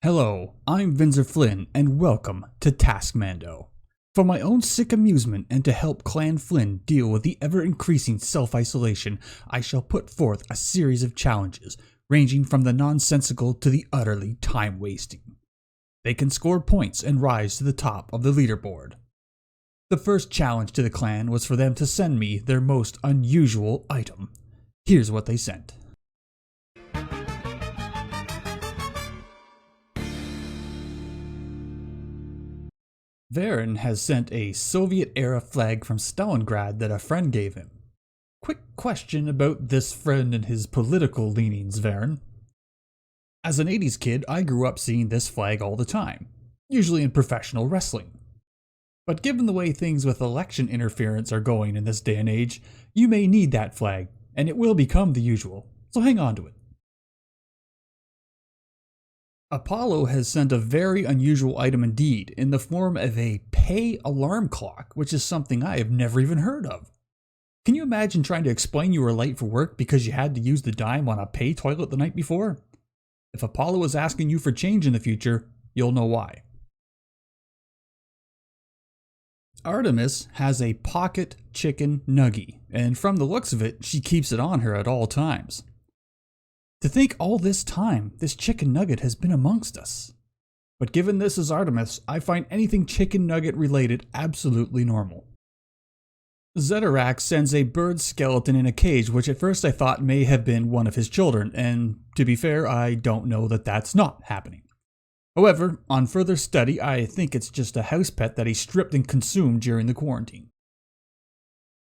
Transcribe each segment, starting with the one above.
Hello, I'm Vinzer Flinn, and welcome to Taskmando. For my own sick amusement and to help Clan Flinn deal with the ever-increasing self-isolation, I shall put forth a series of challenges, ranging from the nonsensical to the utterly time-wasting. They can score points and rise to the top of the leaderboard. The first challenge to the clan was for them to send me their most unusual item. Here's what they sent. Varen has sent a Soviet-era flag from Stalingrad that a friend gave him. Quick question about this friend and his political leanings, Varen. As an 80s kid, I grew up seeing this flag all the time, usually in professional wrestling. But given the way things with election interference are going in this day and age, you may need that flag, and it will become the usual, so hang on to it. Apollo has sent a very unusual item indeed, in the form of a pay alarm clock, which is something I have never even heard of. Can you imagine trying to explain you were late for work because you had to use the dime on a pay toilet the night before? If Apollo is asking you for change in the future, you'll know why. Artemis has a pocket chicken nugget, and from the looks of it, she keeps it on her at all times. To think all this time, this chicken nugget has been amongst us. But given this is Artemis, I find anything chicken nugget related absolutely normal. Zedorak sends a bird skeleton in a cage, which at first I thought may have been one of his children, and to be fair, I don't know that that's not happening. However, on further study, I think it's just a house pet that he stripped and consumed during the quarantine.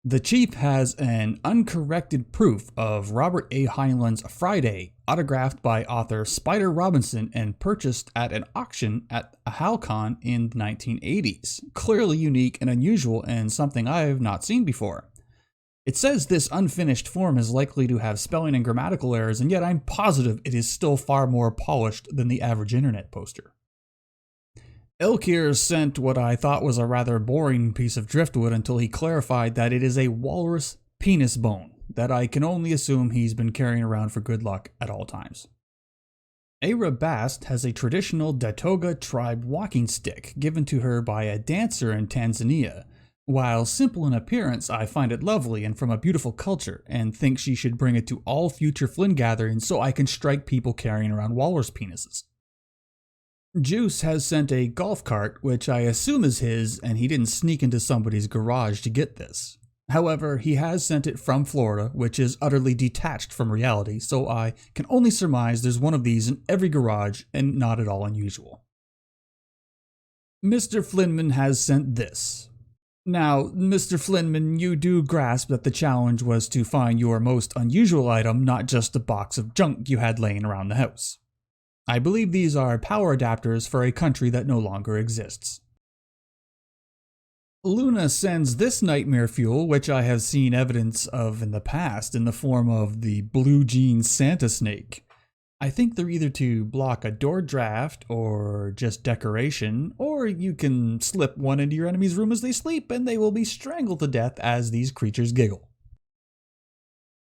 The Chief has an uncorrected proof of Robert A. Heinlein's Friday, autographed by author Spider Robinson and purchased at an auction at a Halcon in the 1980s. Clearly unique and unusual and something I have not seen before. It says this unfinished form is likely to have spelling and grammatical errors, and yet I'm positive it is still far more polished than the average internet poster. Elkir sent what I thought was a rather boring piece of driftwood until he clarified that it is a walrus penis bone that I can only assume he's been carrying around for good luck at all times. Ara Bast has a traditional Datoga tribe walking stick given to her by a dancer in Tanzania. While simple in appearance, I find it lovely and from a beautiful culture and think she should bring it to all future Flynn gatherings so I can strike people carrying around walrus penises. Juice has sent a golf cart, which I assume is his, and he didn't sneak into somebody's garage to get this. However, he has sent it from Florida, which is utterly detached from reality, so I can only surmise there's one of these in every garage and not at all unusual. Mr. Flinnman has sent this. Now, Mr. Flinnman, you do grasp that the challenge was to find your most unusual item, not just a box of junk you had laying around the house. I believe these are power adapters for a country that no longer exists. Luna sends this nightmare fuel, which I have seen evidence of in the past in the form of the blue jean Santa snake. I think they're either to block a door draft or just decoration, or you can slip one into your enemy's room as they sleep and they will be strangled to death as these creatures giggle.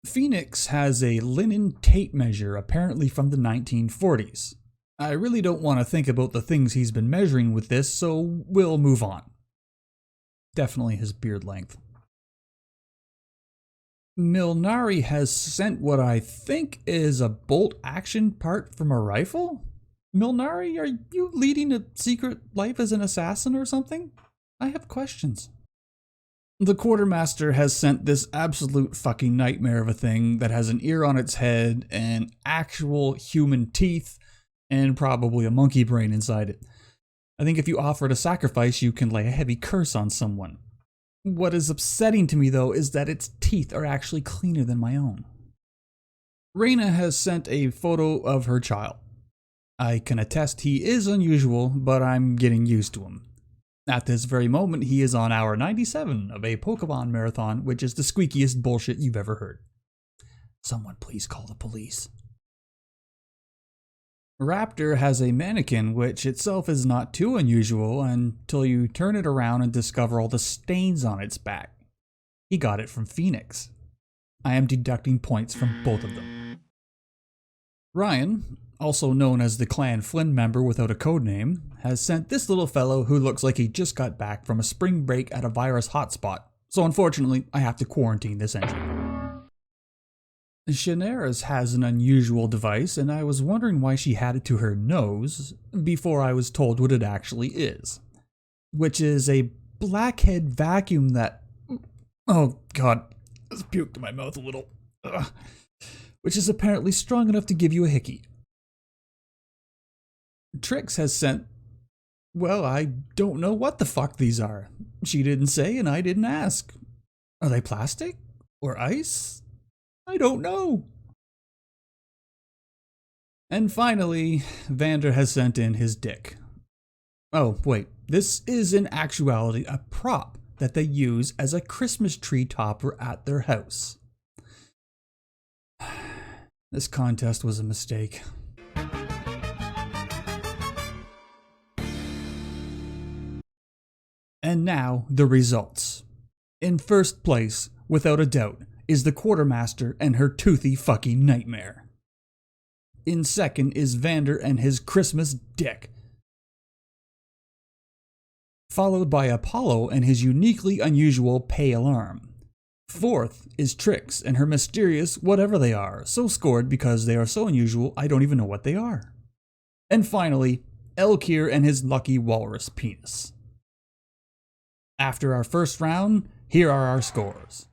Phoenix has a linen tape measure, apparently from the 1940s. I really don't want to think about the things he's been measuring with this, so we'll move on. Definitely his beard length. Milnari has sent what I think is a bolt-action part from a rifle? Milnari, are you leading a secret life as an assassin or something? I have questions. The Quartermaster has sent this absolute fucking nightmare of a thing that has an ear on its head and actual human teeth and probably a monkey brain inside it. I think if you offer it a sacrifice, you can lay a heavy curse on someone. What is upsetting to me though is that its teeth are actually cleaner than my own. Reina has sent a photo of her child. I can attest he is unusual, but I'm getting used to him. At this very moment, he is on hour 97 of a Pokemon marathon, which is the squeakiest bullshit you've ever heard. Someone please call the police. Raptor has a mannequin, which itself is not too unusual until you turn it around and discover all the stains on its back. He got it from Phoenix. I am deducting points from both of them. Ryan also known as the Clan Flinn member without a codename, has sent this little fellow who looks like he just got back from a spring break at a virus hotspot, so unfortunately I have to quarantine this entry. Shannara's has an unusual device, and I was wondering why she had it to her nose before I was told what it actually is, which is a blackhead vacuum that, oh god, I just puked in my mouth a little, which is apparently strong enough to give you a hickey. Trix has sent, well, I don't know what the fuck these are. She didn't say and I didn't ask. Are they plastic? Or ice? I don't know. And finally, Vinzer has sent in his dick. Oh, wait, this is in actuality a prop that they use as a Christmas tree topper at their house. This contest was a mistake. And now, the results. In first place, without a doubt, is the quartermaster and her toothy fucking nightmare. In second is Vinzer and his Christmas dick. Followed by Apollo and his uniquely unusual pay alarm. Fourth is Trix and her mysterious whatever they are, so scored because they are so unusual I don't even know what they are. And finally, Elkir and his lucky walrus penis. After our first round, here are our scores.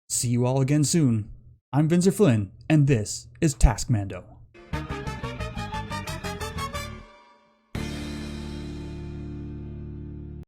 See you all again soon. I'm Vinzer Flinn, and this is Taskmando.